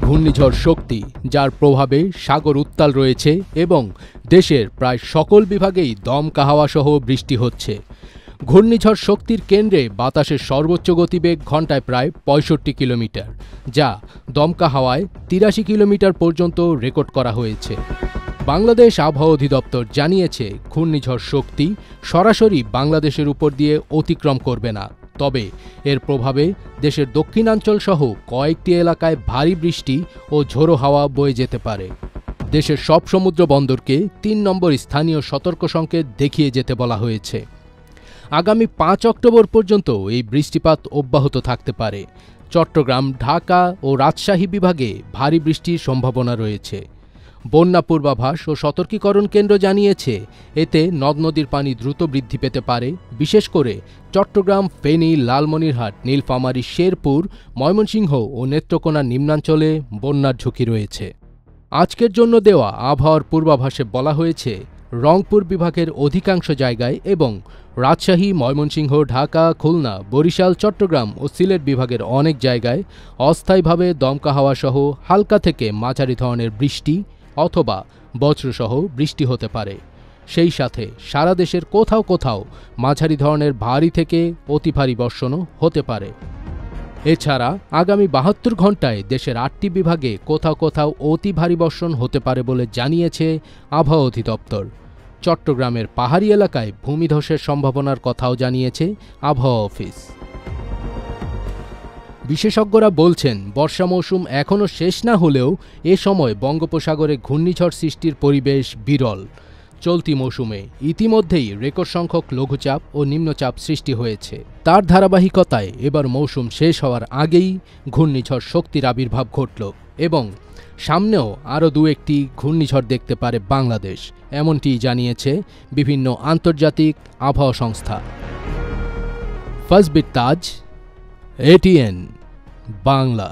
ঘূর্ণিঝড় শক্তি, যার প্রভাবে সাগর উত্তাল রয়েছে এবং দেশের প্রায় সকল বিভাগেই দমকা হাওয়া সহ বৃষ্টি হচ্ছে। ঘূর্ণিঝড় শক্তির কেন্দ্রে বাতাসের সর্বোচ্চ গতিবেগ ঘন্টায় প্রায় ৬৫ কিলোমিটার, যা দমকা হাওয়ায় ৮৩ কিলোমিটার পর্যন্ত রেকর্ড করা হয়েছে। বাংলাদেশ আবহাওয়া অধিদপ্তর জানিয়েছে, ঘূর্ণিঝড় শক্তি সরাসরি বাংলাদেশের উপর দিয়ে অতিক্রম করবে না, তবে এর প্রভাবে দেশের দক্ষিণাঞ্চল সহ কয়েকটি এলাকায় ভারী বৃষ্টি ও ঝোড়ো হাওয়া বয়ে যেতে পারে। দেশের সব সমুদ্র বন্দরকে ৩ নম্বর স্থানীয় সতর্ক সংকেত দেখিয়ে যেতে বলা হয়েছে। আগামী ৫ অক্টোবর পর্যন্ত এই বৃষ্টিপাত অব্যাহত থাকতে পারে। চট্টগ্রাম, ঢাকা ও রাজশাহী বিভাগে ভারী বৃষ্টির সম্ভাবনা রয়েছে। বন্যা পূর্বাভাস ও সতর্কীকরণ কেন্দ্র জানিয়েছে, এতে নদ নদীর পানি দ্রুত বৃদ্ধি পেতে পারে। বিশেষ করে চট্টগ্রাম, ফেনী, লালমনিরহাট, নীলফামারী, শেরপুর, ময়মনসিংহ ও নেত্রকোনা নিম্নাঞ্চলে বন্যার ঝুঁকি রয়েছে। আজকের জন্য দেওয়া আবহাওয়ার পূর্বাভাসে বলা হয়েছে, রংপুর বিভাগের অধিকাংশ জায়গায় এবং রাজশাহী, ময়মনসিংহ, ঢাকা, খুলনা, বরিশাল, চট্টগ্রাম ও সিলেট বিভাগের অনেক জায়গায় অস্থায়ীভাবে দমকা হাওয়া সহ হালকা থেকে মাঝারি ধরনের বৃষ্টি অথবা বজ্রসহ বৃষ্টি হতে পারে। সেই সাথে সারা দেশের কোথাও কোথাও মাঝারি ধরনের ভারী থেকে অতি ভারী বর্ষণও হতে পারে। এছাড়া আগামী ৭২ ঘণ্টায় দেশের ৮টি বিভাগে কোথাও কোথাও অতি ভারী বর্ষণ হতে পারে বলে জানিয়েছে আবহাওয়া অধিদপ্তর। চট্টগ্রামের পাহাড়ি এলাকায় ভূমিধসের সম্ভাবনার কথাও জানিয়েছে আবহাওয়া অফিস। বিশেষজ্ঞরা বলছেন, বর্ষা মৌসুম এখনও শেষ না হলেও এ সময় বঙ্গোপসাগরে ঘূর্ণিঝড় সৃষ্টির পরিবেশ বিরল। চলতি মৌসুমে ইতিমধ্যেই রেকর্ড সংখ্যক লঘুচাপ ও নিম্নচাপ সৃষ্টি হয়েছে। তার ধারাবাহিকতায় এবার মৌসুম শেষ হওয়ার আগেই ঘূর্ণিঝড় শক্তির আবির্ভাব ঘটল এবং সামনেও আরও ২-১টি ঘূর্ণিঝড় দেখতে পারে বাংলাদেশ, এমনটি জানিয়েছে বিভিন্ন আন্তর্জাতিক আবহাওয়া সংস্থা। ফাজবির তাজ, ATN বাংলা।